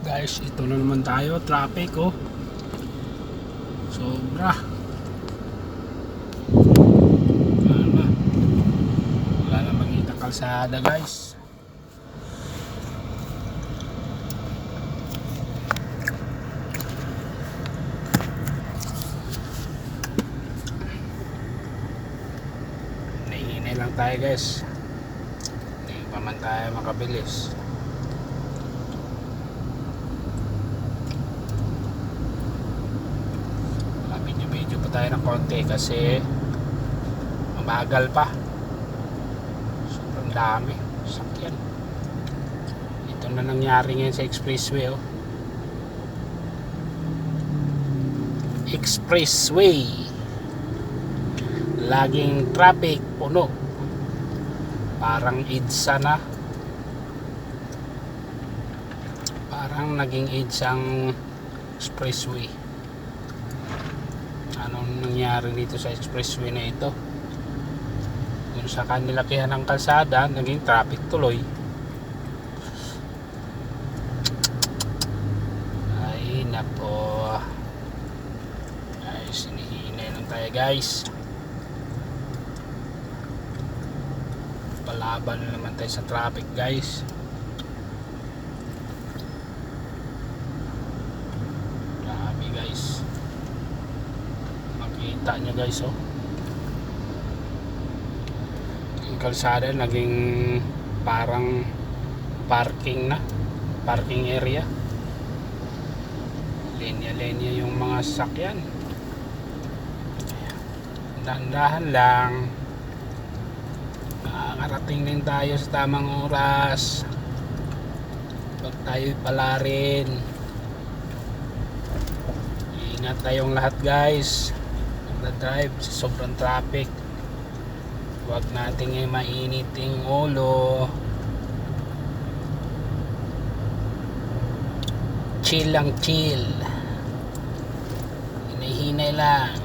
Guys, ito na naman tayo, traffic oh. Sobra. Wala na makita kalsada guys. Nahinay lang tayo guys. Hindi pa man tayo makabilis. Medyo pa tayo ng konti kasi mabagal pa. Sobrang dami sakyan. Ito na nangyari ngayon sa expressway oh. Expressway, laging traffic, puno. Parang EDSA na. Parang naging EDSA ang expressway. Anong nangyari dito sa expressway na ito? Kung sa kanilakihan ng kalsada, naging traffic tuloy. Ay nako guys, hinihinay lang tayo guys. Palaban na naman tayo sa traffic guys. Grabe guys, makita nyo guys oh, yung kalsada naging parang parking na, parking area. Linya-linya yung mga sasakyan. Dahan-dahan lang. Makakarating din tayo sa tamang oras pag tayo pala rin. Ingat tayong lahat guys magdadrive sa sobrang traffic. Huwag nating mainiting ulo. Chill lang, chill. Hinay-hinay lang.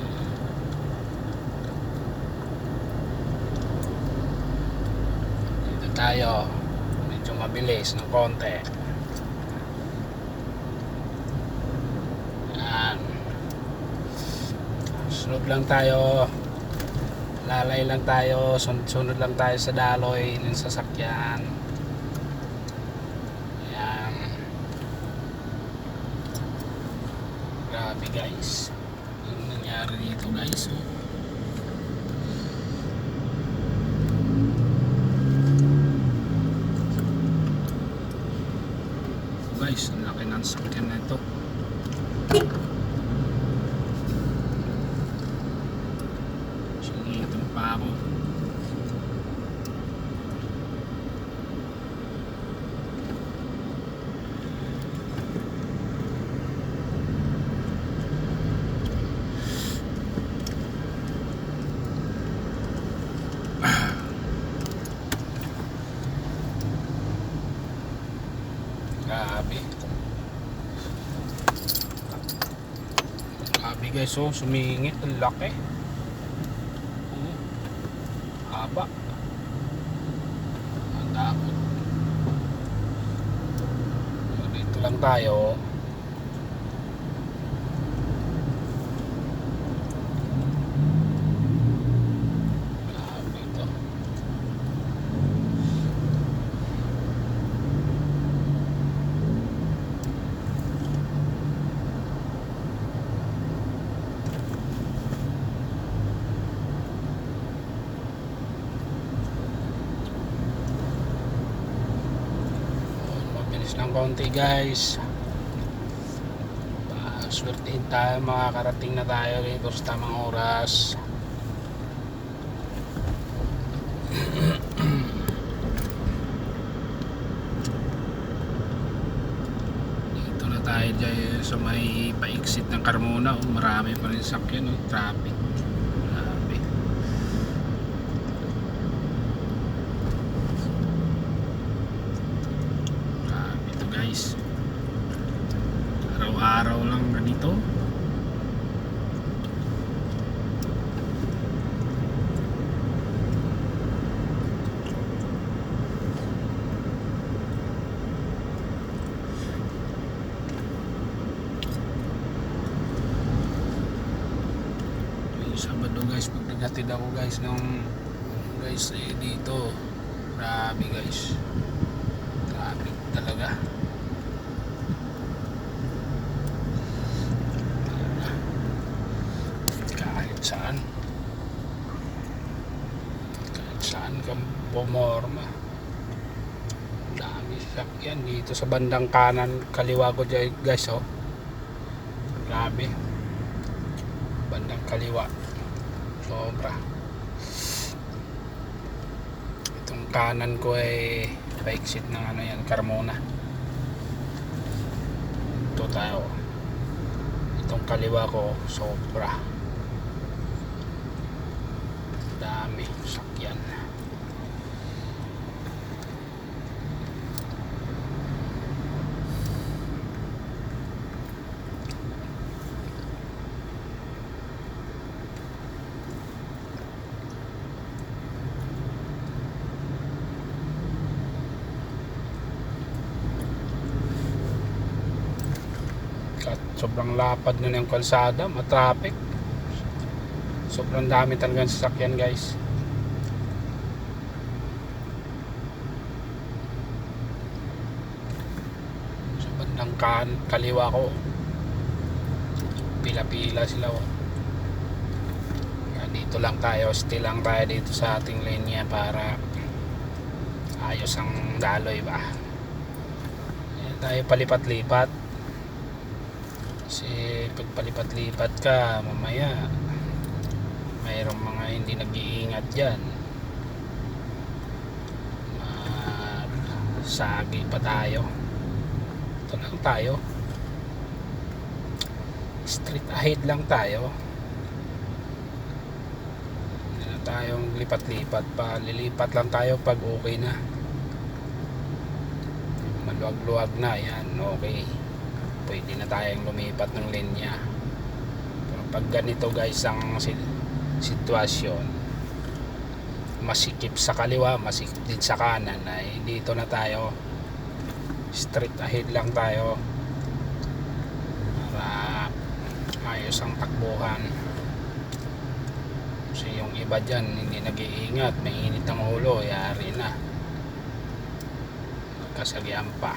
Dito tayo medyo mabilis ng konti. Sunod lang tayo, lalay lang tayo, sunod lang tayo sa daloy ng sasakyan. Ayan. Grabe guys, yung nangyari dito guys oh. Guys, ang laki ng sasakyan na ito. Pa ako. Grabe. Grabe guys oh, sumingit, ang laki. Haba. Ang takot. Dito lang tayo. Grabe ito. Ng konti guys. Swertihin tayo, makakarating na tayo dito sa tamang oras. Dito na tayo dyan sa may pa-exit ng Carmona oh, marami pa rin sakyan oh, traffic. Grabe. Guys, araw-araw lang ganito. guys pag naghatid ako guys ng guys dito. Grabe guys, traffic talaga. Kahit saan ka pumorma, dami sakyan dito sa bandang kanan kaliwa ko dyan guys. Oh, grabe, bandang kaliwa sobra. Itong kanan ko ay pa-exit ng ano yan, Carmona. Ito tayo, itong kaliwa ko sobra dami sakyan. Sobrang lapad na yung kalsada, matraffic. Sobrang dami talagang sasakyan guys. Sa bandang kaliwa ko, pila-pila sila. Oh. Dito lang tayo, still lang tayo dito sa ating linya para ayos ang daloy ba. Ayan, tayo palipat-lipat. Kasi pag palipat-lipat ka, mamaya mayroong mga hindi nag-iingat dyan, sagi pa tayo. Ito lang tayo, straight ahead lang tayo, hindi na tayong lipat-lipat pa. Lilipat lang tayo pag okay na, maluwag-luwag na yan, okay, pwede na tayong lumipat ng linya. Pero pag ganito guys ang sitwasyon, masikip sa kaliwa, masikip din sa kanan, ay dito na tayo, straight ahead lang tayo para ayos ang takbuhan. Kasi yung iba dyan hindi nag-iingat, may init ang ulo, yari na, kasagyan pa.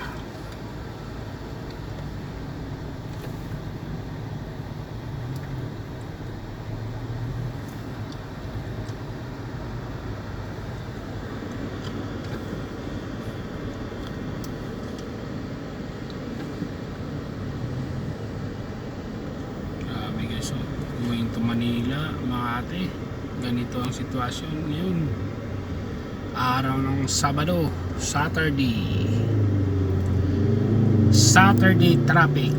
So, going to Manila, Makati, ganito ang sitwasyon ngayon, araw ng Sabado, Saturday traffic.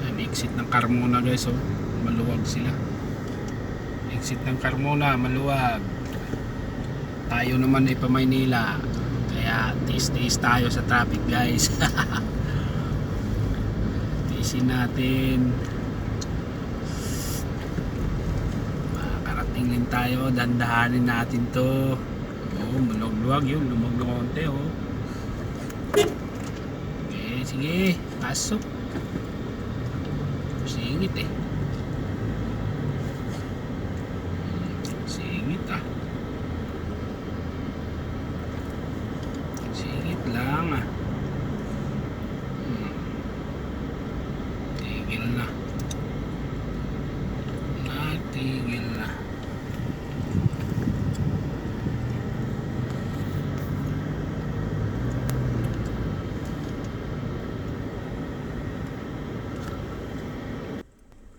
Yan, exit ng Carmona guys. Oh, maluwag sila, exit ng Carmona maluwag. Tayo naman ay pa Maynila, kaya tiis-tiis tayo sa traffic guys. Tiisin natin, makakarating din tayo, dandahanin natin to. Oh, maluwag-luwag yun, lumag na konti. Oh, okay, sige, pasok, singit eh.